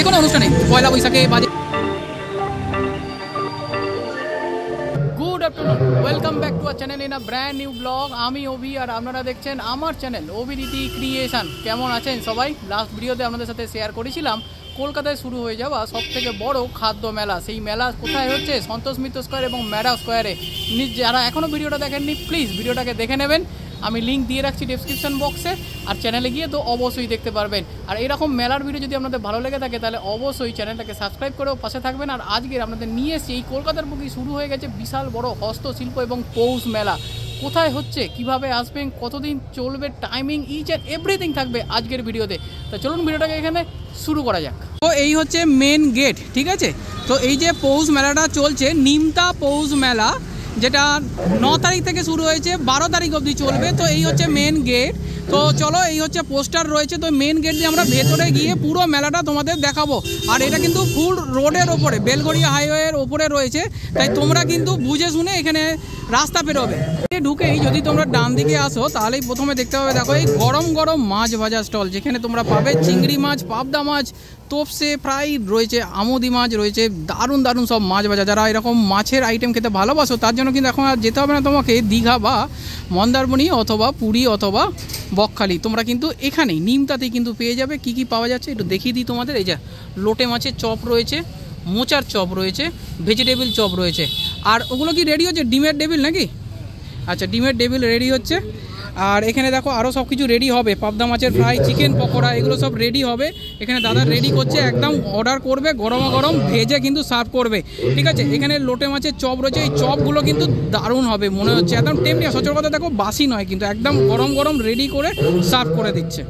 কোনো অনুষ্ঠানে পয়লা বৈশাখে বা good afternoon, welcome back to our channel in a brand new blog. আমি অভি আর আপনারা দেখছেন আমার চ্যানেল অভিরীতি ক্রিয়েশন। কেমন আছেন সবাই? লাস্ট ভিডিওতে আপনাদের সাথে শেয়ার করেছিলাম কলকাতায় শুরু হয়ে যাওয়া সবথেকে বড় খাদ্য মেলা। সেই মেলা কোথায় হচ্ছে? সন্তোষ মিত্র স্কোয়ার এবং ম্যাডা স্কোয়ারে। যারা এখনও ভিডিওটা দেখেননি প্লিজ ভিডিওটাকে দেখে নেবেন, আমি লিঙ্ক দিয়ে রাখছি ডেসক্রিপশন বক্সে, আর চ্যানেলে গিয়ে তো অবশ্যই দেখতে পারবেন। আর এরকম মেলার ভিডিও যদি আপনাদের ভালো লেগে থাকে তাহলে অবশ্যই চ্যানেলটাকে সাবস্ক্রাইব করেও পাশে থাকবেন। আর আজকের আপনাদের নিয়ে এসেছি এই কলকাতার বুকেই শুরু হয়ে গেছে বিশাল বড় হস্তশিল্প এবং পৌষ মেলা। কোথায় হচ্ছে, কিভাবে আসবেন, কতদিন চলবে, টাইমিং, ইচ অ্যান্ড এভরিথিং থাকবে আজকের ভিডিওতে। তো চলুন ভিডিওটাকে এখানে শুরু করা যাক। তো এই হচ্ছে মেন গেট, ঠিক আছে? তো এই যে পৌষ মেলাটা চলছে, নিমতা পৌষ মেলা, যেটা 9 তারিখ থেকে শুরু হয়েছে, 12 তারিখ অবধি চলবে। তো এই হচ্ছে মেন গেট। তো চলো, এই হচ্ছে পোস্টার রয়েছে। তো মেন গেট দিয়ে আমরা ভেতরে গিয়ে পুরো মেলাটা তোমাদের দেখাবো। আর এটা কিন্তু ফুল রোডের ওপরে, বেলগড়িয়া হাইওয়ের ওপরে রয়েছে, তাই তোমরা কিন্তু বুঝে শুনে এখানে রাস্তা পেরোবে। ঢুকেই যদি তোমরা ডান দিকে আসো তাহলেই প্রথমে দেখতে পাবে, দেখো এই গরম গরম মাছ ভাজা স্টল, যেখানে তোমরা পাবে চিংড়ি মাছ, পাবদা মাছ, তোপসে ফ্রাই রয়েছে, আমুদি মাছ রয়েছে, দারুণ দারুণ সব মাছ ভাজা। যারা এরকম মাছের আইটেম খেতে ভালোবাসো তার জন্য কিন্তু এখন আর যেতে হবে না তোমাকে দীঘা বা মন্দারমণি অথবা পুরী অথবা বকখালি। তোমরা কিন্তু এখানেই নিমতাতেই কিন্তু পেয়ে যাবে। কি কি পাওয়া যাচ্ছে একটু দেখিয়ে দিই তোমাদের। এই যে লোটে মাছের চপ রয়েছে, মোচার চপ রয়েছে, ভেজিটেবিল চপ রয়েছে। আর ওগুলো কি রেডি হচ্ছে? ডিমের টেবিল নাকি? আচ্ছা, ডিমের টেবিল রেডি হচ্ছে। আর এখানে দেখো আরও সব কিছু রেডি হবে, পাবদা মাছের ফ্রাই, চিকেন পকোড়া, এগুলো সব রেডি হবে। এখানে দাদা রেডি করছে, একদম অর্ডার করবে, গরমা গরম ভেজে কিন্তু সার্ভ করবে, ঠিক আছে? এখানে লোটে মাছের চপ রয়েছে, এই চপগুলো কিন্তু দারুণ হবে মনে হচ্ছে, একদম টেমনি। সচল কথা দেখো, বাসি নয় কিন্তু, একদম গরম গরম রেডি করে সার্ভ করে দিচ্ছে।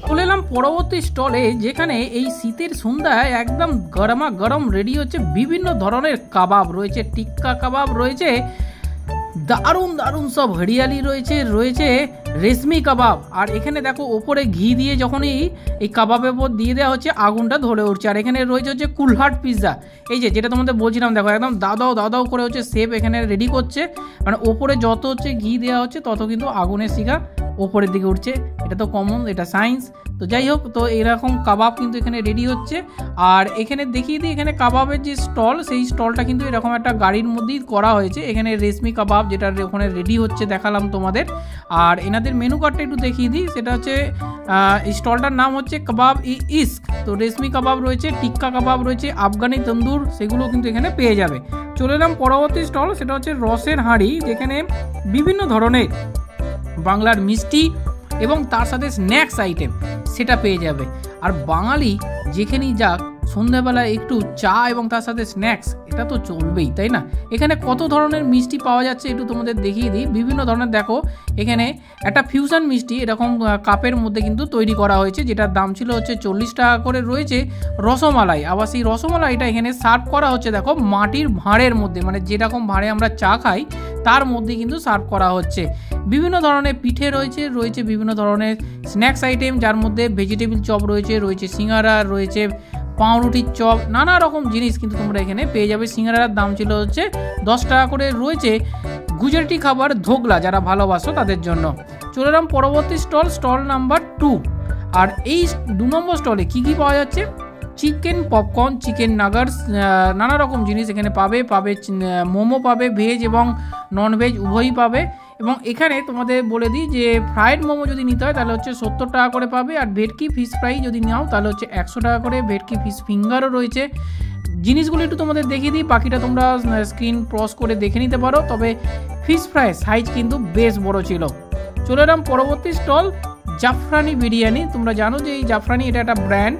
চলে এলাম পরবর্তী স্টলে, যেখানে এই শীতের সন্ধ্যায় একদম গরমা গরম রেডি হচ্ছে বিভিন্ন ধরনের কাবাব রয়েছে, টিক্কা কাবাব রয়েছে, দারুণ দারুণ সব হরিয়ালি রয়েছে, রয়েছে রেশমি কাবাব। আর এখানে দেখো ওপরে ঘি দিয়ে যখনই এই কাবাবের উপর দিয়ে দেওয়া হচ্ছে আগুনটা ধরে উঠছে। আর এখানে রয়েছে হচ্ছে কুলহাট পিৎজা, এই যে যেটা তোমাদের বলছিলাম, দেখো একদম দাদাও দাদাও করে হচ্ছে শেফ এখানে রেডি করছে। মানে ওপরে যত হচ্ছে ঘি দেওয়া হচ্ছে তত কিন্তু আগুনের শিখা ওপরের দিকে উঠছে। এটা তো কমন, এটা সায়েন্স। তো যাই হোক, তো এরকম কাবাব কিন্তু এখানে রেডি হচ্ছে। আর এখানে দেখিয়ে দিই, এখানে কাবাবের যে স্টল, সেই স্টলটা কিন্তু এরকম একটা গাড়ির মধ্যেই করা হয়েছে। এখানে রেশমি কাবাব যেটা ওখানে রেডি হচ্ছে দেখালাম তোমাদের। আর এনাদের মেনু কার্ডটা একটু দেখিয়ে দিই, সেটা হচ্ছে স্টলটার নাম হচ্ছে কাবাব ইস্ক। তো রেশমি কাবাব রয়েছে, টিক্কা কাবাব রয়েছে, আফগানি তন্দুর, সেগুলো কিন্তু এখানে পেয়ে যাবে। চলে এলাম পরবর্তী স্টল, সেটা হচ্ছে রসের হাঁড়ি, যেখানে বিভিন্ন ধরনের বাংলার মিষ্টি এবং তার সাথে স্ন্যাক্স আইটেম সেটা পেয়ে যাবে। আর বাঙালি যেখানেই যাক, সন্ধ্যাবেলা একটু চা এবং তার সাথে স্ন্যাক্স এটা তো চলবেই, তাই না? এখানে কত ধরনের মিষ্টি পাওয়া যাচ্ছে একটু তোমাদের দেখিয়ে দিই। বিভিন্ন ধরনের দেখো, এখানে একটা ফিউশন মিষ্টি এরকম কাপের মধ্যে কিন্তু তৈরি করা হয়েছে, যেটার দাম ছিল হচ্ছে 40 টাকা করে। রয়েছে রসমালাই, আবার সেই রসমালাইটা এখানে সার্ভ করা হচ্ছে দেখো মাটির ভাঁড়ের মধ্যে, মানে যেরকম ভাঁড়ে আমরা চা খাই তার মধ্যে কিন্তু সার্ভ করা হচ্ছে। বিভিন্ন ধরনের পিঠে রয়েছে, রয়েছে বিভিন্ন ধরনের স্ন্যাক্স আইটেম, যার মধ্যে ভেজিটেবিল চপ রয়েছে, রয়েছে সিঙ্গারা, রয়েছে পাউরুটির চপ, নানা রকম জিনিস কিন্তু তোমরা এখানে পেয়ে যাবে। সিঙ্গারার দাম ছিল হচ্ছে 10 টাকা করে। রয়েছে গুজরাটি খাবার ধোকলা, যারা ভালোবাসো তাদের জন্য। চলে এলাম পরবর্তী স্টল, স্টল নাম্বার 2। আর এই 2 নম্বর স্টলে কি কি পাওয়া যাচ্ছে? চিকেন পপকর্ন, চিকেন নাগার্স, নানা রকম জিনিস এখানে পাবে। মোমো পাবে, ভেজ এবং নন ভেজ উভয়ই পাবে। এবং এখানে তোমাদের বলে দিই যে ফ্রাইড মোমো যদি নিতে হয় তাহলে হচ্ছে 70 টাকা করে পাবে। আর ভেটকি ফিশ ফ্রাই যদি নাও তাহলে হচ্ছে 100 টাকা করে। ভেটকি ফিশ ফিঙ্গারও রয়েছে। জিনিসগুলো একটু তোমাদের দেখিয়ে দিই, বাকিটা তোমরা স্ক্রিন ক্রস করে দেখে নিতে পারো। তবে ফিশ ফ্রাই সাইজ কিন্তু বেশ বড় ছিল। চলে এলাম পরবর্তী স্টল, জাফরানি বিরিয়ানি। তোমরা জানো যে এই জাফরানি এটা একটা ব্র্যান্ড,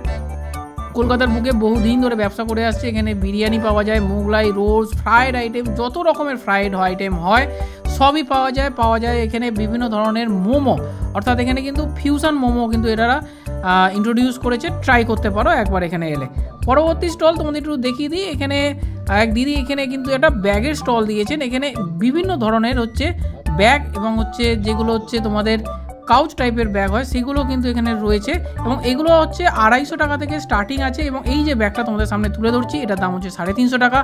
কলকাতার বুকে বহুদিন ধরে ব্যবসা করে আসছে। এখানে বিরিয়ানি পাওয়া যায়, মোগলাই, রোলস, ফ্রাইড আইটেম, যত রকমের ফ্রাইড আইটেম হয় সবই পাওয়া যায়। এখানে বিভিন্ন ধরনের মোমো, অর্থাৎ এখানে কিন্তু ফিউশন মোমো কিন্তু এরা ইন্ট্রোডিউস করেছে, ট্রাই করতে পারো একবার এখানে এলে। পরবর্তী স্টল তোমাদের একটু দেখিয়ে দিই, এখানে এক দিদি এখানে কিন্তু একটা ব্যাগের স্টল দিয়েছেন। এখানে বিভিন্ন ধরনের হচ্ছে ব্যাগ এবং হচ্ছে যেগুলো হচ্ছে তোমাদের কাউচ টাইপের ব্যাগ হয় সেগুলো কিন্তু এখানে রয়েছে এবং এগুলো হচ্ছে 250 টাকা থেকে স্টার্টিং আছে। এবং এই যে ব্যাগটা তোমাদের সামনে তুলে ধরছি এটার দাম হচ্ছে 350 টাকা।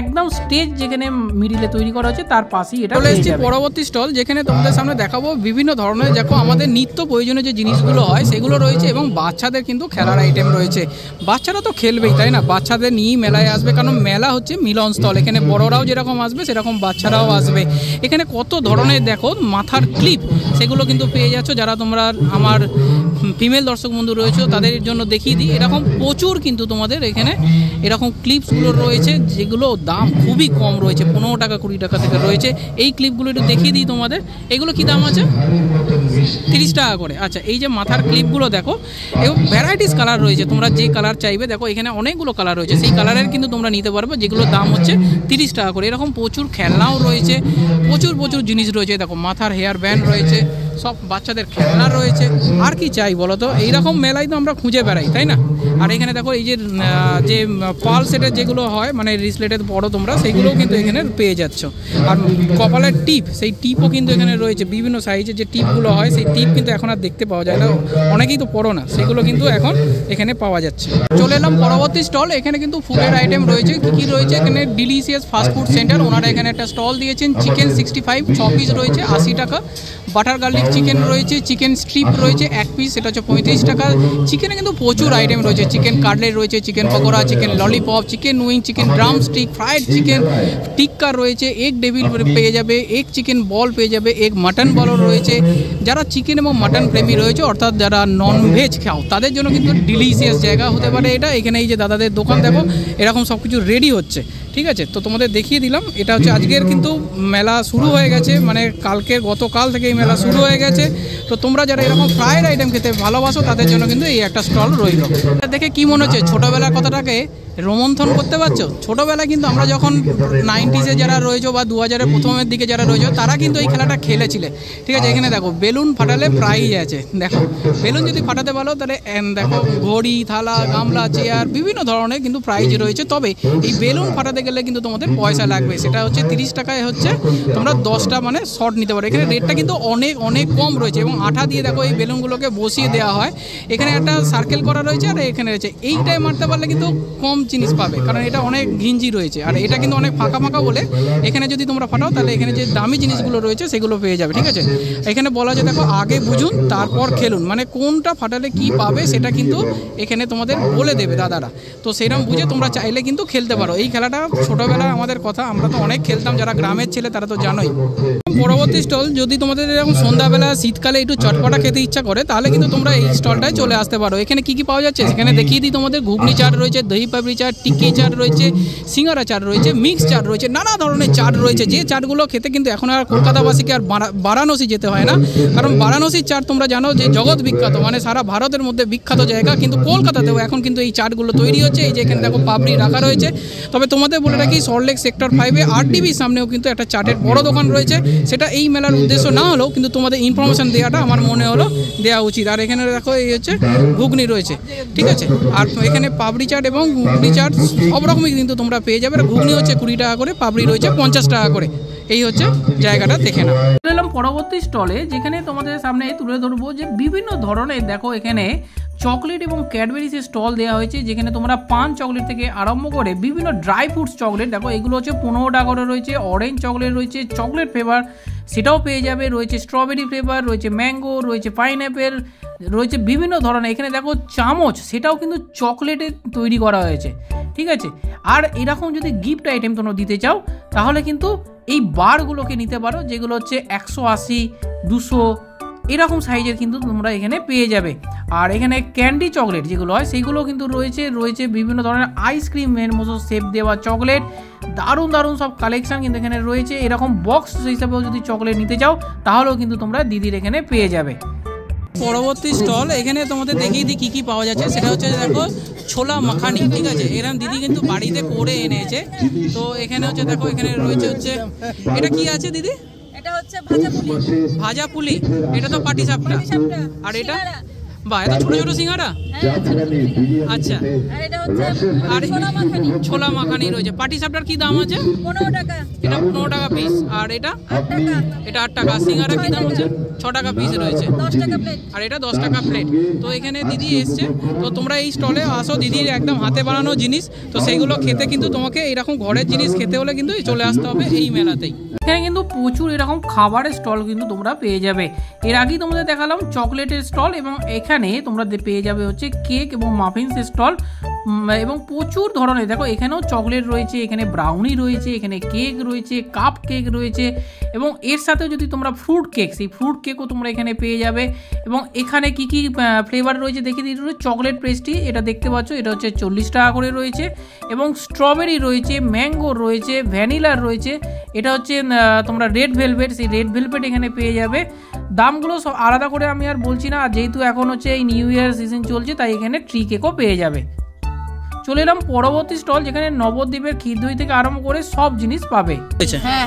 একদম স্টেজ যেখানে মিডিলে তৈরি করা হচ্ছে তার পাশেই এটা চলে এসেছে পরবর্তী স্টল, যেখানে তোমাদের সামনে দেখাবো বিভিন্ন ধরনের দেখো আমাদের নিত্য প্রয়োজনীয় যে জিনিসগুলো হয় সেগুলো রয়েছে এবং বাচ্চাদের কিন্তু খেলার আইটেম রয়েছে। বাচ্চারা তো খেলবেই তাই না, বাচ্চাদের নিয়েই মেলায় আসবে, কারণ মেলা হচ্ছে মিলনস্থল, এখানে বড়রাও যেরকম আসবে সেরকম বাচ্চারাও আসবে। এখানে কত ধরনের দেখো মাথার ক্লিপ সেগুলো কিন্তু পেয়ে যাচ্ছ, যারা তোমরা আমার ফিমেল দর্শক বন্ধু রয়েছে তাদের জন্য দেখিয়ে দিই। এরকম প্রচুর কিন্তু তোমাদের এখানে এরকম ক্লিপসগুলো রয়েছে যেগুলো দাম খুবই কম রয়েছে, 15 টাকা 20 টাকা থেকে রয়েছে। এই ক্লিপগুলো একটু দেখিয়ে দিই তোমাদের, এগুলো কি দাম আছে? 30 টাকা করে। আচ্ছা, এই যে মাথার ক্লিপগুলো দেখো এবং ভ্যারাইটিস কালার রয়েছে, তোমরা যে কালার চাইবে দেখো এখানে অনেকগুলো কালার রয়েছে, সেই কালারের কিন্তু তোমরা নিতে পারবে, যেগুলোর দাম হচ্ছে 30 টাকা করে। এরকম প্রচুর খেলনাও রয়েছে, প্রচুর জিনিস রয়েছে, দেখো মাথার হেয়ার ব্যান্ড রয়েছে, সব বাচ্চাদের খেলনা রয়েছে। আর কি চাই বলো তো, এইরকম মেলায় তো আমরা খুঁজে বেড়াই তাই না। আর এখানে দেখো এই যে পাল সেটের যেগুলো হয় মানে রিসলেটের বড় তোমরা সেইগুলোও কিন্তু এখানে পেয়ে যাচ্ছ। আর কপালের টিপ, সেই টিপও কিন্তু এখানে রয়েছে, বিভিন্ন সাইজের যে টিপগুলো হয় সেই টিপ কিন্তু এখন আর দেখতে পাওয়া যায় না, অনেকেই তো পড়ো না, সেগুলো কিন্তু এখন এখানে পাওয়া যাচ্ছে। চলে এলাম পরবর্তী স্টল, এখানে কিন্তু ফুডের আইটেম রয়েছে। কী রয়েছে এখানে? ডিলিশিয়াস ফাস্ট ফুড সেন্টার, ওনারা এখানে একটা স্টল দিয়েছেন। চিকেন 65 6 পিস রয়েছে 80 টাকা, বাটার গার্লিক চিকেন রয়েছে, চিকেন স্ট্রিপ রয়েছে 1 পিস, সেটা হচ্ছে 35 টাকা। চিকেনে কিন্তু প্রচুর আইটেম রয়েছে, চিকেন কাটলেট রয়েছে, chicken pakora, chicken lollipop, chicken wing, chicken drumstick, fried chicken tikka রয়েছে, এগ ডেভিল পেয়ে যাবে, এগ চিকেন বল পেয়ে যাবে, এগ মাটন বলও রয়েছে। যারা চিকেন এবং মাটন প্রেমী রয়েছে অর্থাৎ যারা ননভেজ খাও তাদের জন্য কিন্তু ডিলিশিয়াস জায়গা হতে পারে এটা। এখানে এই যে দাদাদের দোকান দেখো এরকম সব কিছু রেডি হচ্ছে, ঠিক আছে। তো তোমাদের দেখিয়ে দিলাম, এটা হচ্ছে আজকের কিন্তু মেলা শুরু হয়ে গেছে, মানে গতকাল থেকে এই মেলা শুরু হয়ে গেছে। তো তোমরা যারা এরকম ফ্রাইড আইটেম খেতে ভালোবাসো তাদের জন্য কিন্তু এই একটা স্টল রইল। দেখে কি মনে হচ্ছে ছোটোবেলার কথাটাকে রোমন্থন করতে পারছো? ছোটোবেলায় কিন্তু আমরা যখন 90s যারা রয়েছে বা 2000-এর প্রথমের দিকে যারা রয়েছে তারা কিন্তু এই খেলাটা খেলেছিলে, ঠিক আছে। এখানে দেখো বেলুন ফাটালে প্রাইজ আছে, দেখো বেলুন যদি ফাটাতে পারো তাহলে দেখো ঘড়ি, থালা, গামলা, চেয়ার বিভিন্ন ধরনের কিন্তু প্রাইজ রয়েছে। তবে এই বেলুন ফাটাতে গেলে কিন্তু তোমাদের পয়সা লাগবে, সেটা হচ্ছে 30 টাকায় হচ্ছে তোমরা 10টা মানে শট নিতে পারো। এখানে রেটটা কিন্তু অনেক কম রয়েছে এবং আঠা দিয়ে দেখো এই বেলুনগুলোকে বসিয়ে দেওয়া হয়। এখানে একটা সার্কেল করা রয়েছে আর এখানে রয়েছে, এইটাই মারতে পারলে কিন্তু কম জিনিস পাবে, কারণ এটা অনেক ঘিঞ্জি রয়েছে আর এটা কিন্তু অনেক ফাঁকা বলে এখানে যদি তোমরা ফাটাও তাহলে এখানে যে দামি জিনিসগুলো রয়েছে সেগুলো পেয়ে যাবে, ঠিক আছে। এখানে বলা যায় দেখো আগে বুঝুন তারপর খেলুন, মানে কোনটা ফাটালে কি পাবে সেটা কিন্তু এখানে তোমাদের বলে দেবে দাদারা। তো সেরকম বুঝে তোমরা চাইলে কিন্তু খেলতে পারো এই খেলাটা। ছোটোবেলায় আমাদের কথা, আমরা তো অনেক খেলতাম, যারা গ্রামের ছেলে তারা তো জানোই। পরবর্তী স্টল, যদি তোমাদের এরকম সন্ধ্যাবেলা শীতকালে একটু চটপটা খেতে ইচ্ছা করে তাহলে কিন্তু তোমরা এই স্টলটায় চলে আসতে পারো। এখানে কি পাওয়া যাচ্ছে সেখানে দেখিয়ে দিই তোমাদের। ঘুগনি চাট রয়েছে, দহি পাপড়ি চাট, টিক্কি চাট রয়েছে, সিঙ্গারা চাট রয়েছে, মিক্স চাট রয়েছে, নানা ধরনের চাট রয়েছে। যে চাটগুলো খেতে কিন্তু এখন আর কলকাতাবাসীকে আর বারাণসী যেতে হয় না, কারণ বারাণসীর চাট তোমরা জানো যে জগৎ বিখ্যাত, মানে সারা ভারতের মধ্যে বিখ্যাত জায়গা। কিন্তু কলকাতাতেও এখন কিন্তু এই চাটগুলো তৈরি হচ্ছে। এই যে এখানে দেখো পাপড়ি রাখা রয়েছে। তবে তোমাদের বলে রাখি সল্টলেক সেক্টর 5-এ RTVর সামনেও কিন্তু একটা চাটের বড় দোকান রয়েছে। সেটা এই মেলার উদ্দেশ্য না হলেও কিন্তু তোমাদের ইনফরমেশন দেওয়াটা আমার মনে হলো দেওয়া উচিত। আর এখানে দেখো এই হচ্ছে ঘুগনি রয়েছে, ঠিক আছে। আর এখানে পাপড়ি চাট এবং ঘুগনি চাট সব রকমই কিন্তু তোমরা পেয়ে যাবে। ঘুগনি হচ্ছে 20 টাকা করে, পাপড়ি রয়েছে 50 টাকা করে। এই হচ্ছে জায়গাটা, দেখে নাও। চলে এলাম পরবর্তী স্টলে, যেখানে তোমাদের সামনে তুলে ধরবো যে বিভিন্ন ধরনের দেখো এখানে চকলেট এবং ক্যাডবেরিজের স্টল দেওয়া হয়েছে, যেখানে তোমরা পান চকলেট থেকে আরম্ভ করে বিভিন্ন ড্রাই ফ্রুটস চকলেট দেখো এগুলো হচ্ছে 15 টাকা করে রয়েছে। অরেঞ্জ চকলেট রয়েছে, চকলেট ফ্লেভার সেটাও পেয়ে যাবে, রয়েছে স্ট্রবেরি ফ্লেভার, রয়েছে ম্যাঙ্গো, রয়েছে পাইনঅ্যাপেল, রয়েছে বিভিন্ন ধরনের। এখানে দেখো চামচ, সেটাও কিন্তু চকলেটের তৈরি করা হয়েছে, ঠিক আছে। আর এরকম যদি গিফট আইটেম তোমরা দিতে চাও তাহলে কিন্তু এই বারগুলোকে নিতে পারো, যেগুলো হচ্ছে 180, 200 এরকম সাইজের কিন্তু তোমরা এখানে পেয়ে যাবে। আর এখানে ক্যান্ডি চকলেট যেগুলো হয় সেইগুলো কিন্তু রয়েছে বিভিন্ন ধরনের আইসক্রিমের মতো শেপ দেওয়া চকলেট, দারুণ সব কালেকশন কিন্তু এখানে রয়েছে। এরকম বক্স হিসাবেও যদি চকলেট নিতে চাও তাহলেও কিন্তু তোমরা দিদির এখানে পেয়ে যাবে। পরবর্তী স্টল, এখানে তোমাদের দেখিয়ে দিই কী পাওয়া যাচ্ছে। সেটা হচ্ছে দেখো ছোলা মাখানি, ঠিক আছে। এরকম দিদি কিন্তু বাড়িতে করে এনেছে। তো এখানে হচ্ছে দেখো এখানে রয়েছে হচ্ছে, এটা কি আছে দিদি? এটা হচ্ছে ভাজা পুলি। এটা তো পাটি সাপটা। আর এটা বাহ, এত ছোট ছোট সিঙ্গারা, আচ্ছা, আর ছোলা মাখানি রয়েছে। পাটি সাপটার কি দাম আছে? 15 টাকা। এটা 15 টাকা পিস। আর এটা 8 টাকা। এটা 8 টাকা। সিঙ্গারা কি দাম আছে? 6 টাকা পিস রয়েছে। 10 টাকা প্লেট। আর এটা 10 টাকা প্লেট। তো এখানে দিদি এসছে, তো তোমরা এই স্টলে আসো, দিদির একদম হাতে বানানো জিনিস, তো সেইগুলো খেতে কিন্তু তোমাকে এরকম ঘরের জিনিস খেতে হলে কিন্তু চলে আসতে হবে এই মেলাতেই। এখানে কিন্তু প্রচুর এরকম খাবারের স্টল কিন্তু তোমরা পেয়ে যাবে। এর আগেই তোমাদের দেখালাম চকলেটের স্টল, এবং এখানে তোমরা পেয়ে যাবে হচ্ছে কেক এবং মাফিন্সের স্টল, এবং প্রচুর ধরনের, দেখো এখানেও চকলেট রয়েছে, এখানে ব্রাউনি রয়েছে, এখানে কেক রয়েছে, কাপ কেক রয়েছে, এবং এর সাথে যদি তোমরা ফ্রুট কেক, সেই ফ্রুট কেকও তোমরা এখানে পেয়ে যাবে। এবং এখানে কি কি ফ্লেভার রয়েছে দেখে দিতে, চকলেট পেস্ট্রি এটা দেখতে পাচ্ছ, এটা হচ্ছে 40 টাকা করে রয়েছে, এবং স্ট্রবেরি রয়েছে, ম্যাঙ্গো রয়েছে, ভ্যানিলার রয়েছে, এটা হচ্ছে তোমরা রেড ভেলভেট, সেই রেড ভেলভেট এখানে পেয়ে যাবে। দামগুলো সব আলাদা করে আমি আর বলছি না, আর যেহেতু এখন হচ্ছে এই নিউ ইয়ার সিজন চলছে, তাই এখানে ট্রি কেকও পেয়ে যাবে। চলে এলাম পরবর্তী স্টল, যেখানে নবদ্বীপের ক্ষীর দই থেকে আরম্ভ করে সব জিনিস পাবে। হ্যাঁ।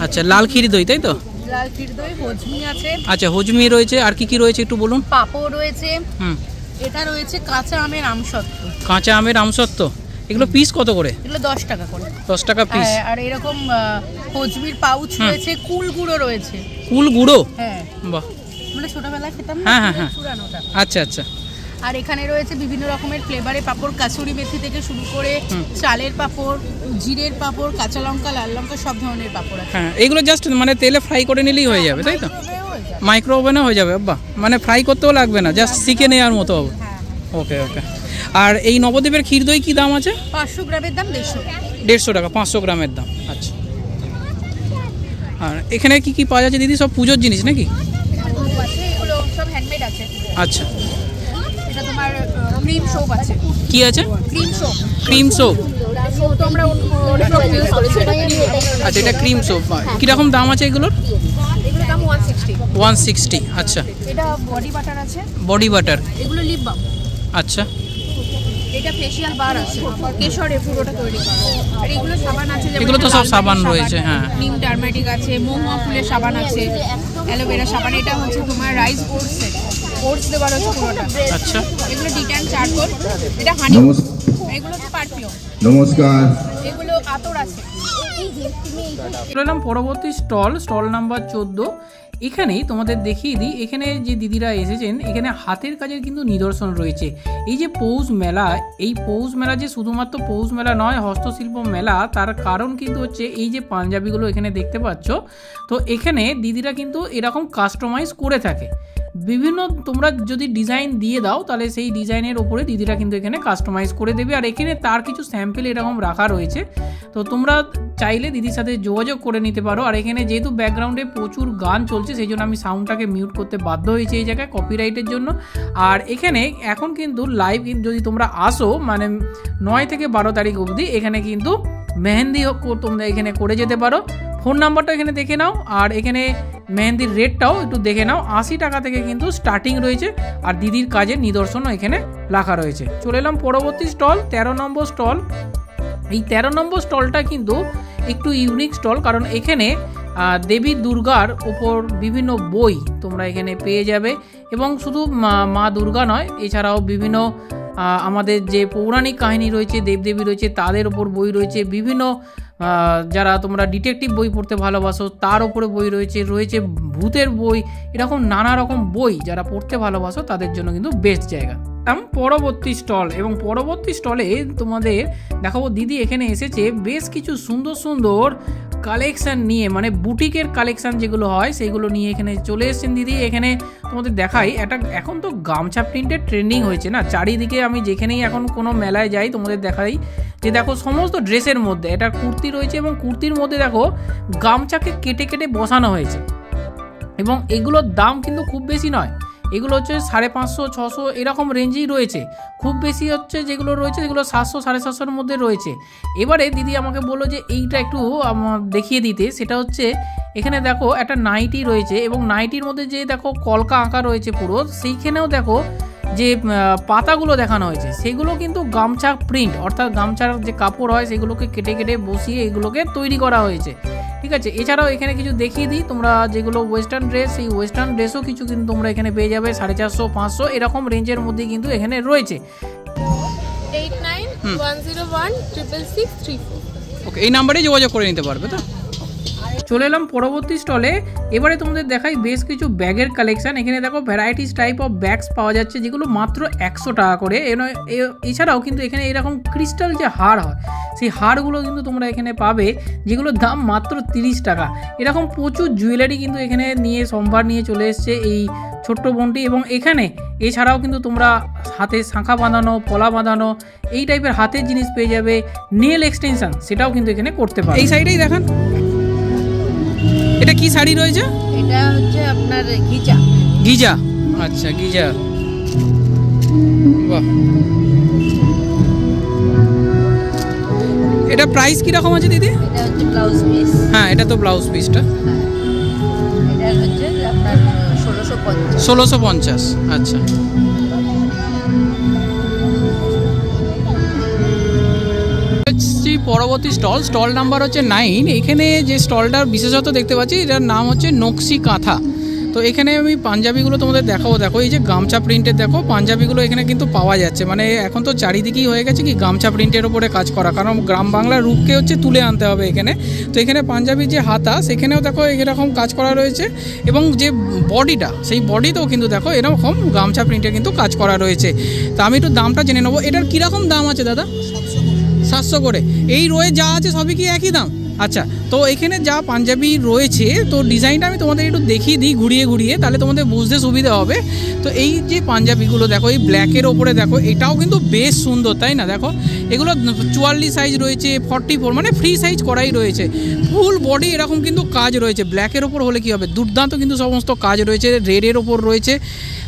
আচ্ছা, লাল ক্ষীর দই, তাই তো? লাল ক্ষীর দই, হজমি আছে। আচ্ছা, হজমি রয়েছে, আর কি কি রয়েছে একটু বলুন। পাপড় রয়েছে। এটা রয়েছে কাঁচা আমের আমসত্ত্ব। কাঁচা আমের আমসত্ত্ব, এগুলো পিস কত করে? এগুলো 10 টাকা করে। 10 টাকা পিস। আর এরকম হজমির পাউচ রয়েছে, কুল গুঁড়ো রয়েছে। কুল গুঁড়ো? হ্যাঁ। বাহ, মানে ছোটবেলায় খেতাম না। হ্যাঁ। আচ্ছা আচ্ছা। আর এখানে রয়েছে বিভিন্ন রকমের ফ্লেভারের পাপড়, কাসুরি মেথি থেকে শুরু করে চালের পাপড়, জিরের পাপড়, কাঁচা লঙ্কা, লাল লঙ্কা, সব ধরনের পাপড় আছে। হ্যাঁ, এগুলো জাস্ট মানে তেলে ফ্রাই করে নিলেই হয়ে যাবে, তাই তো? মাইক্রো ওভেনে হয়ে যাবে। বাহ, মানে ফ্রাই করতেও লাগবে না, জাস্ট শিখে নেওয়ার মতো হবে। ওকে। আর এই নবদ্বীপের ক্ষীর দই কি দাম আছে? 500 গ্রামের দাম 150 টাকা, 500 গ্রামের দাম। আচ্ছা, আর এখানে কি কি পাওয়া যাচ্ছে দিদি? সব পুজোর জিনিস নাকি? এগুলো সব হ্যান্ডমেড আছে। আচ্ছা, এটা তোমার ক্রিম সোপ আছে। কি আছে? Cream soap. ক্রিম সোপ, তো আমরা ইউজ করেছি। আচ্ছা, এটা ক্রিম সোপ। কিরকম দাম আছে এগুলোর? এগুলোর দাম 160। 160। আচ্ছা, এটা বডি বাটার আছে। Body butter. এগুলো লিপ বাম। আচ্ছা, এটা ফেশিয়াল বার আছে, কেশরে পুরোটা তৈরি করা। আর এগুলো সাবান আছে, যেমন এগুলো তো সব সাবান রয়েছে। হ্যাঁ, নিম টারমারিক আছে, মহুয়া ফুলের সাবান আছে, অ্যালোভেরা সাবান। এটা হচ্ছে তোমার রাইস ওটস দেওয়ার হচ্ছে পুরোটা। আচ্ছা, এগুলো ডিট্যান চারকোল। এটা হানি, এগুলো হচ্ছে পারফিউম। নমস্কার। এগুলো আতর আছে। চললাম পরবর্তী স্টল নাম্বার 14। এখানেই তোমাদের দেখিয়ে দিই, এখানে যে দিদিরা এসেছেন, এখানে হাতের কাজের কিন্তু নিদর্শন রয়েছে। এই যে পৌষ মেলা, এই পৌষ মেলা যে শুধুমাত্র পৌষ মেলা নয়, হস্তশিল্প মেলা, তার কারণ কিন্তু হচ্ছে এই যে পাঞ্জাবিগুলো এখানে দেখতে পাচ্ছ, তো এখানে দিদিরা কিন্তু এরকম কাস্টমাইজ করে থাকে। বিভিন্ন তোমরা যদি ডিজাইন দিয়ে দাও, তাহলে সেই ডিজাইনের ওপরে দিদিরা কিন্তু এখানে কাস্টমাইজ করে দেবে। আর এখানে তার কিছু স্যাম্পেল এরকম রাখা রয়েছে, তো তোমরা চাইলে দিদির সাথে যোগাযোগ করে নিতে পারো। আর এখানে যেহেতু ব্যাকগ্রাউন্ডে প্রচুর গান চলছে, সেই জন্য আমি সাউন্ডটাকে মিউট করতে বাধ্য হয়েছি এই জায়গায় কপিরাইটের জন্য। আর এখানে এখন কিন্তু লাইভ যদি তোমরা আসো, মানে 9 থেকে 12 তারিখ অবধি এখানে কিন্তু মেহেন্দি তোমরা এখানে করে যেতে পারো। ফোন নাম্বারটা এখানে দেখে নাও, আর এখানে মেহেন্দির রেটটাও একটু দেখে নাও। 80 টাকা থেকে কিন্তু স্টার্টিং রয়েছে, আর দিদির কাজের নিদর্শনও এখানে লেখা রয়েছে। চলে এলাম পরবর্তী স্টল, 13 নম্বর স্টল। এই 13 নম্বর স্টলটা কিন্তু একটু ইউনিক স্টল, কারণ এখানে দেবী দুর্গার ওপর বিভিন্ন বই তোমরা এখানে পেয়ে যাবে। এবং শুধু মা দুর্গা নয়, এছাড়াও বিভিন্ন আমাদের যে পৌরাণিক কাহিনী রয়েছে, দেবদেবী রয়েছে, তাদের ওপর বই রয়েছে। বিভিন্ন যারা তোমরা ডিটেকটিভ বই পড়তে ভালোবাসো, তার ওপরে বই রয়েছে ভূতের বই, এরকম নানা রকম বই যারা পড়তে ভালোবাসো তাদের জন্য কিন্তু বেস্ট জায়গা। পরবর্তী স্টল, এবং পরবর্তী স্টলে তোমাদের দেখাবো দিদি এখানে এসেছে বেশ কিছু সুন্দর সুন্দর কালেকশান নিয়ে, মানে বুটিকের কালেকশান যেগুলো হয় সেইগুলো নিয়ে এখানে চলে এসেছেন দিদি। এখানে তোমাদের দেখাই, এখন তো গামছা প্রিন্টের ট্রেন্ডিং হয়েছে না চারিদিকে। আমি যেখানেই এখন কোনো মেলায় যাই তোমাদের দেখাই যে দেখো সমস্ত ড্রেসের মধ্যে এটা কুর্তি রয়েছে, এবং কুর্তির মধ্যে দেখো গামছাকে কেটে কেটে বসানো হয়েছে। এবং এগুলোর দাম কিন্তু খুব বেশি নয়, এগুলো হচ্ছে 550, 600 এরকম রেঞ্জেই রয়েছে। খুব বেশি হচ্ছে যেগুলো রয়েছে সেগুলো 700, 750-এর মধ্যে রয়েছে। এবারে দিদি আমাকে বললো যে এইটা একটু দেখিয়ে দিতে, সেটা হচ্ছে এখানে দেখো একটা নাইটি রয়েছে, এবং নাইটির মধ্যে যে দেখো কলকা আঁকা রয়েছে পুরো, সেইখানেও দেখো যে পাতাগুলো দেখানো হয়েছে সেগুলো কিন্তু গামছা প্রিন্ট, অর্থাৎ গামছার যে কাপড় হয় সেগুলোকে কেটে কেটে বসিয়ে এগুলোকে তৈরি করা হয়েছে, ঠিক আছে। এছাড়াও এখানে কিছু দেখিয়ে দিই, তোমরা যেগুলো ওয়েস্টার্ন ড্রেস, সেই ওয়েস্টার্ন ড্রেসও কিছু কিন্তু তোমরা এখানে পেয়ে যাবে 450 500 এরকম রেঞ্জের মধ্যে কিন্তু এখানে রয়েছে। 8910166634। ওকে, এই নাম্বারে যোগাযোগ করে নিতে পারবে। তো চলে এলাম পরবর্তী স্টলে। এবারে তোমাদের দেখাই বেশ কিছু ব্যাগের কালেকশন। এখানে দেখো ভ্যারাইটিস টাইপ অফ ব্যাগস পাওয়া যাচ্ছে, যেগুলো মাত্র 100 টাকা করে। এছাড়াও কিন্তু এখানে এরকম ক্রিস্টাল যে হার হয়, সেই হারগুলো কিন্তু তোমরা এখানে পাবে, যেগুলোর দাম মাত্র 30 টাকা। এরকম প্রচুর জুয়েলারি কিন্তু এখানে সম্ভার নিয়ে চলে এসছে এই ছোট্ট বোনটি। এবং এখানে এছাড়াও কিন্তু তোমরা হাতে শাঁখা বাঁধানো, পলা বাঁধানো, এই টাইপের হাতের জিনিস পেয়ে যাবে। নেল এক্সটেনশন সেটাও কিন্তু এখানে করতে পারবে। এই সাইডেই দেখান, এটা কি শাড়ি রয়েছে? এটা হচ্ছে আপনার গিজা। গিজা, আচ্ছা গিজা, বাহ। এটা প্রাইস কি রকম আছে দিদি? এটা হচ্ছে ব্লাউজ পিস। হ্যাঁ, এটা তো ব্লাউজ পিসটা। এটা হচ্ছে আপনার 1650। 1650, আচ্ছা। পরবর্তী স্টল নাম্বার হচ্ছে 9। এখানে যে স্টলটার বিশেষত দেখতে পাচ্ছি, এটার নাম হচ্ছে নকশি কাঁথা। তো এখানে আমি পাঞ্জাবিগুলো তোমাদের দেখাবো। দেখো এই যে গামছা প্রিন্টের দেখো পাঞ্জাবিগুলো এখানে কিন্তু পাওয়া যাচ্ছে। মানে এখন তো চারিদিকেই হয়ে গেছে কি গামছা প্রিন্টের ওপরে কাজ করা, কারণ গ্রাম বাংলার রূপকে হচ্ছে তুলে আনতে হবে এখানে। তো এখানে পাঞ্জাবির যে হাতা, সেখানেও দেখো এরকম কাজ করা রয়েছে। এবং যে বডিটা, সেই বডিতেও কিন্তু দেখো এরকম গামছা প্রিন্টের কিন্তু কাজ করা রয়েছে। তো আমি একটু দামটা জেনে নেবো। এটার কীরকম দাম আছে দাদা? 700 করে। এই রয়ে যা আছে সবই কি একই দাম? আচ্ছা, তো এখানে যা পাঞ্জাবি রয়েছে, তো ডিজাইনটা আমি তোমাদের একটু দেখিয়ে দিই ঘুরিয়ে ঘুরিয়ে, তাহলে তোমাদের বুঝতে সুবিধা হবে। তো এই যে পাঞ্জাবিগুলো দেখো, এই ব্ল্যাকের ওপরে দেখো, এটাও কিন্তু বেশ সুন্দর, তাই না? দেখো এগুলো 44 সাইজ রয়েছে, 44 মানে ফ্রি সাইজ করাই রয়েছে। ফুল বডি এরকম কিন্তু কাজ রয়েছে। ব্ল্যাকের ওপর হলে কী হবে, দুর্দান্ত কিন্তু সমস্ত কাজ রয়েছে। রেডের ওপর রয়েছে।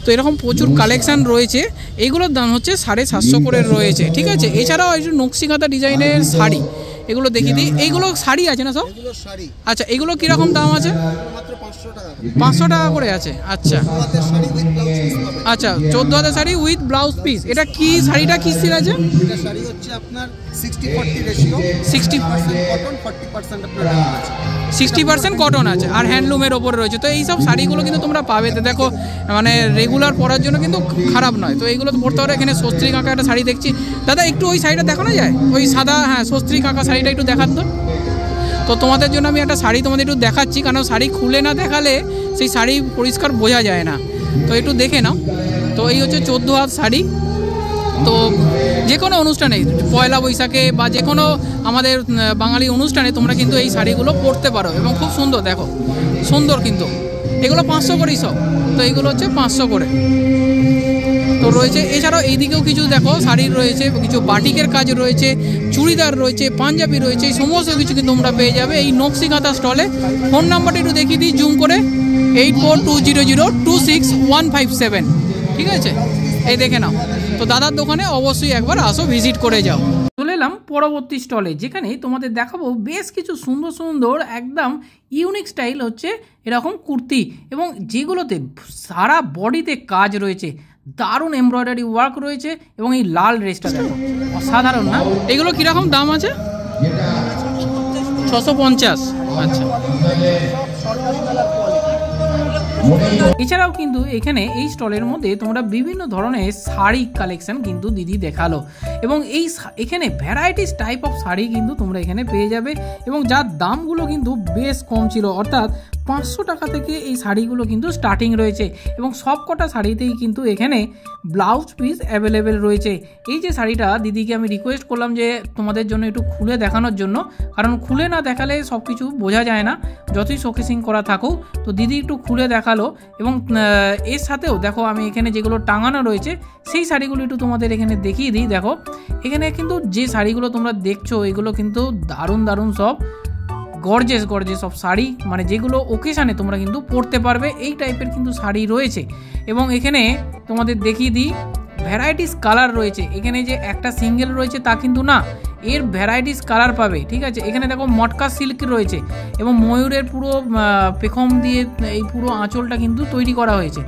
তো এরকম প্রচুর কালেকশান রয়েছে। এইগুলোর দাম হচ্ছে 750 করে রয়েছে, ঠিক আছে। এছাড়াও একটু নকশি কাঁথা ডিজাইনের শাড়ি, এগুলো দেখিয়ে দিই। এইগুলো শাড়ি আছে না সব? আচ্ছা, এগুলো কীরকম দাম আছে? 500 টাকা করে আছে, আচ্ছা আচ্ছা। 14 হাতের শাড়ি উইথ ব্লাউজ পিস। এটা কি শাড়িটা কি সিল আছে? এটা শাড়ি হচ্ছে আপনার 60-40 রেশিও, 60% কটন, 40% আপনার হ্যান্ডলুম আছে। 60% কটন আছে আর হ্যান্ডলুমের ওপরে রয়েছে। তো এই সব শাড়িগুলো কিন্তু তোমরা পাবে। তো দেখো মানে রেগুলার পরার জন্য কিন্তু খারাপ নয়। তো এইগুলো তো পরতে পারো। এখানে সস্ত্রী কাঁকা একটা শাড়ি দেখছি দাদা, একটু ওই শাড়িটা দেখানো যায়? ওই সাদা, হ্যাঁ সস্ত্রী কাঁকা শাড়িটা একটু দেখান তো। তো তোমাদের জন্য আমি একটা শাড়ি তোমাদের একটু দেখাচ্ছি, কারণ শাড়ি খুলে না দেখালে সেই শাড়ি পরিষ্কার বোঝা যায় না। তো একটু দেখে নাও। তো এই হচ্ছে 14 হাত শাড়ি। তো যে কোনো অনুষ্ঠানে, পয়লা বৈশাখে বা যে কোনো আমাদের বাঙালি অনুষ্ঠানে তোমরা কিন্তু এই শাড়িগুলো পরতে পারো এবং খুব সুন্দর, দেখো সুন্দর কিন্তু। এগুলো 500 করেই সব। তো এইগুলো হচ্ছে 500 করে তো রয়েছে। এছাড়াও এইদিকেও কিছু দেখো শাড়ির রয়েছে, কিছু বাটিকের কাজ রয়েছে, চুড়িদার রয়েছে, পাঞ্জাবি রয়েছে, সমস্ত কিছু কিন্তু তোমরা পেয়ে যাবে এই নকশি কাঁথা স্টলে। ফোন নাম্বারটা একটু দেখিয়ে দিই জুম করে, 8420026157, ঠিক আছে। এই দেখে নাও। তো দাদার দোকানে অবশ্যই একবার আসো, ভিজিট করে যাও। চলে এলাম পরবর্তী স্টলে, যেখানে তোমাদের দেখাবো বেশ কিছু সুন্দর সুন্দর একদম ইউনিক স্টাইল হচ্ছে এরকম কুর্তি, এবং যেগুলোতে সারা বডিতে কাজ রয়েছে, দারুণ এমব্রয়ডারি ওয়ার্ক রয়েছে। এবং এই লাল ড্রেসটা দেখো, অসাধারণ না? এগুলো কীরকম দাম আছে? 650, আচ্ছা। এছাড়াও কিন্তু এখানে এই স্টলের মধ্যে তোমরা বিভিন্ন ধরনের শাড়ি কালেকশন কিন্তু দিদি দেখালো, এবং এখানে ভ্যারাইটিস টাইপ অফ শাড়ি কিন্তু তোমরা এখানে পেয়ে যাবে, এবং যার দামগুলো কিন্তু বেশ কম ছিল, অর্থাৎ 500 টাকা থেকে এই শাড়িগুলো কিন্তু স্টার্টিং রয়েছে। এবং সব কটা শাড়িতেই কিন্তু এখানে ব্লাউজ পিস অ্যাভেলেবেল রয়েছে। এই যে শাড়িটা দিদিকে আমি রিকোয়েস্ট করলাম যে তোমাদের জন্য একটু খুলে দেখানোর জন্য, কারণ খুলে না দেখালে সব কিছু বোঝা যায় না, যতই শোকেসিং করা থাকুক। তো দিদি একটু খুলে দেখালো, এবং এর সাথেও দেখো আমি এখানে যেগুলো টাঙানো রয়েছে সেই শাড়িগুলো একটু তোমাদের এখানে দেখিয়ে দিই। দেখো এখানে কিন্তু যে শাড়িগুলো তোমরা দেখছো, এগুলো কিন্তু দারুণ দারুণ সব গর্জেস সব শাড়ি, মানে যেগুলো ওকেশানে তোমরা কিন্তু পরতে পারবে, এই টাইপের কিন্তু শাড়ি রয়েছে। এবং এখানে তোমাদের দেখিয়ে দিই ভ্যারাইটিস কালার রয়েছে। এখানে যে একটা সিঙ্গেল রয়েছে তা কিন্তু না, এর ভ্যারাইটিস কালার পাবে, ঠিক আছে। এখানে দেখো মটকা সিল্ক রয়েছে, এবং ময়ূরের পুরো পেখম দিয়ে এই পুরো আঁচলটা কিন্তু তৈরি করা হয়েছে,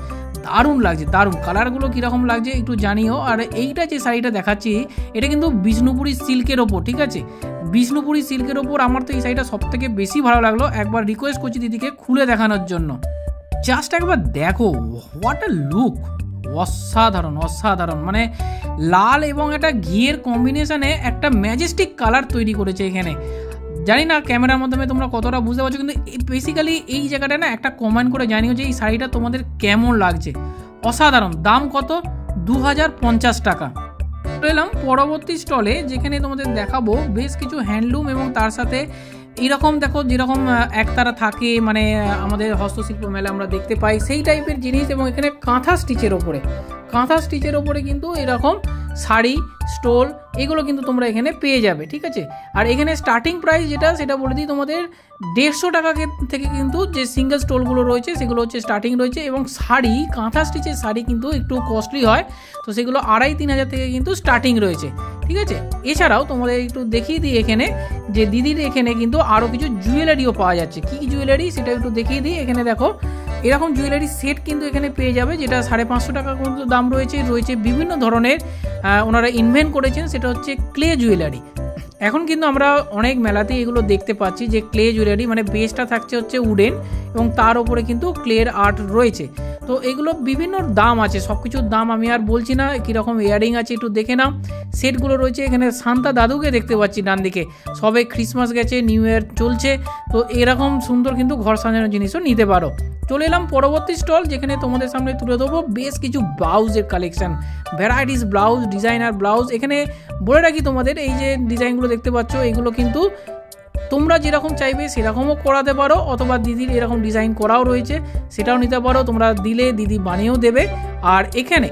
দারুণ লাগছে, দারুণ। কালারগুলো কীরকম লাগছে একটু জানিও। আর এইটা যে শাড়িটা দেখাচ্ছি এটা কিন্তু বিষ্ণুপুরি সিল্কের ওপর, ঠিক আছে, বিষ্ণুপুরি সিল্কের ওপর। আমার তো এই শাড়িটা সবথেকে বেশি ভালো লাগলো। একবার রিকোয়েস্ট করছি দিদিকে খুলে দেখানোর জন্য। জাস্ট একবার দেখো, হোয়াট আ লুক, অসাধারণ অসাধারণ। মানে লাল এবং একটা ঘিয়ের কম্বিনেশনে একটা ম্যাজেস্টিক কালার তৈরি করেছে এখানে। জানি না ক্যামেরার মাধ্যমে তোমরা কতটা বুঝতে পারছো, কিন্তু বেসিক্যালি এই জায়গাটা না একটা কমেন্ট করে জানিও যে এই শাড়িটা তোমাদের কেমন লাগছে। অসাধারণ। দাম কত? 2050 টাকা। এলাম পরবর্তী স্টলে, যেখানে তোমাদের দেখাবো বেশ কিছু হ্যান্ডলুম এবং তার সাথে এইরকম দেখো যেরকম একতারা থাকে, মানে আমাদের হস্তশিল্প মেলা আমরা দেখতে পাই সেই টাইপের জিনিস। এবং এখানে কাঁথা স্টিচের ওপরে কিন্তু এরকম শাড়ি, স্টোল, এগুলো কিন্তু তোমরা এখানে পেয়ে যাবে, ঠিক আছে। আর এখানে স্টার্টিং প্রাইস যেটা সেটা বলে দিই তোমাদের, 150 টাকা থেকে কিন্তু যে সিঙ্গেল স্টোলগুলো রয়েছে সেগুলো হচ্ছে স্টার্টিং রয়েছে। এবং শাড়ি, কাঁথা স্টিচের শাড়ি কিন্তু একটু কস্টলি হয়, তো সেগুলো 2,500-3 হাজার থেকে কিন্তু স্টার্টিং রয়েছে, ঠিক আছে। এছাড়াও তোমাদের একটু দেখিয়ে দিই এখানে যে দিদির এখানে কিন্তু আরও কিছু জুয়েলারিও পাওয়া যাচ্ছে। কী জুয়েলারি সেটা একটু দেখিয়ে দিই। এখানে দেখো এরকম জুয়েলারি সেট কিন্তু এখানে পেয়ে যাবে, যেটা 550 টাকা কিন্তু দাম রয়েছে। বিভিন্ন ধরনের ওনারা ইনভেন্ট করেছেন, সেটা হচ্ছে ক্লে জুয়েলারি। এখন কিন্তু আমরা অনেক মেলাতেই এগুলো দেখতে পাচ্ছি যে ক্লে জুয়েলারি, মানে বেসটা থাকছে হচ্ছে উডেন এবং তার উপরে কিন্তু ক্লের আর্ট রয়েছে। তো এগুলো বিভিন্ন দাম আছে, সব কিছুর দাম আমি আর বলছি না। কীরকম ইয়ারিং আছে একটু দেখে নাও। সেটগুলো রয়েছে এখানে। সান্তা দাদুকে দেখতে পাচ্ছি ডান দিকে, সবে ক্রিসমাস গেছে, নিউ ইয়ার চলছে, তো এরকম সুন্দর কিন্তু ঘর সাজানোর জিনিসও নিতে পারো। চলে এলাম পরবর্তী স্টল, যেখানে তোমাদের সামনে তুলে দেবো বেশ কিছু ব্লাউজের collection, varieties blouse, designer blouse. এখানে বলে রাখি তোমাদের, এই যে ডিজাইনগুলো দেখতে পাচ্ছ এগুলো কিন্তু তোমরা যেরকম চাইবে সেরকমও করাতে পারো, অথবা দিদির এরকম ডিজাইন করাও রয়েছে সেটাও নিতে পারো। তোমরা দিলে দিদি বানিয়েও দেবে। আর এখানে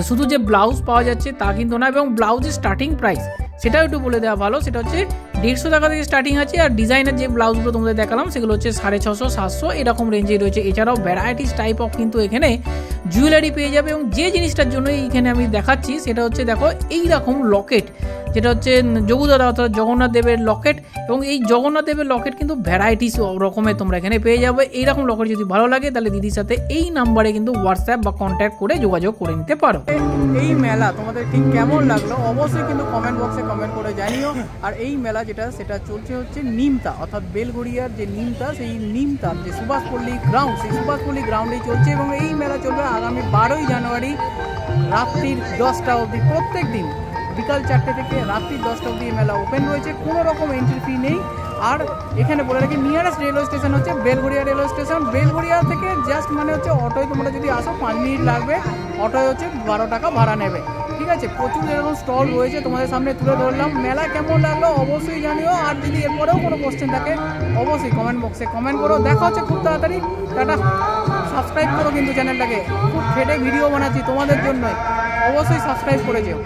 শুধু যে ব্লাউজ পাওয়া যাচ্ছে তা কিন্তু না, এবং ব্লাউজের স্টার্টিং প্রাইস সেটাও একটু বলে দেওয়া ভালো। সেটা হচ্ছে 150 টাকা থেকে স্টার্টিং আছে। আর ডিজাইনের যে ব্লাউজগুলো তোমাদের দেখালাম সেগুলো হচ্ছে 650-700 এরকম রেঞ্জে রয়েছে। এছাড়াও ভ্যারাইটিস টাইপ অফ কিন্তু এখানে জুয়েলারি পেয়ে যাবে। এবং যে জিনিসটার জন্য এইখানে আমি দেখাচ্ছি সেটা হচ্ছে দেখো এইরকম লকেট, যেটা হচ্ছে যোগুদাদা অর্থাৎ জগন্নাথ দেবের লকেট। এবং এই জগন্নাথ দেবের লকেট কিন্তু ভ্যারাইটিস রকমের তোমরা এখানে পেয়ে যাবে। এইরকম লকেট যদি ভালো লাগে তাহলে দিদির সাথে এই নাম্বারে কিন্তু হোয়াটসঅ্যাপ বা কন্ট্যাক্ট করে যোগাযোগ করে নিতে পারো। এই মেলা তোমাদের ঠিক কেমন লাগলো অবশ্যই কিন্তু কমেন্ট বক্সে কমেন্ট করে জানিও। আর এই মেলা যেটা সেটা চলছে হচ্ছে নিমতা, অর্থাৎ বেলঘড়িয়ার যে নিমতা, সেই নিমতার যে সুভাষপল্লী গ্রাউন্ড, সেই সুভাষপল্লী গ্রাউন্ডেই চলছে। এবং এই মেলা চলবে আগামী 12ই জানুয়ারি রাত্রির 10টা অবধি। প্রত্যেক দিন বিকাল 4টে থেকে রাত্রি 10টা অবধি এই মেলা ওপেন রয়েছে, কোনো রকম এন্ট্রি ফি নেই। আর এখানে বলে রাখি নিয়ারেস্ট রেলওয়ে স্টেশন হচ্ছে বেলঘড়িয়া রেলওয়ে স্টেশন। বেলঘড়িয়া থেকে জাস্ট মানে হচ্ছে অটোয় তোমরা যদি আসো 5 মিনিট লাগবে, অটোয় হচ্ছে 12 টাকা ভাড়া নেবে, ঠিক আছে। প্রচুর এরকম স্টল রয়েছে তোমাদের সামনে তুলে ধরলাম। মেলা কেমন লাগলো অবশ্যই জানিও। আর যদি এরপরেও কোনো কোশ্চেন থাকে অবশ্যই কমেন্ট বক্সে কমেন্ট করো। দেখা হচ্ছে খুব তাড়াতাড়ি। টাটা। সাবস্ক্রাইব করো কিন্তু চ্যানেলটাকে, খুব খেটে ভিডিও বানাচ্ছি তোমাদের জন্যই, অবশ্যই সাবস্ক্রাইব করে যেও।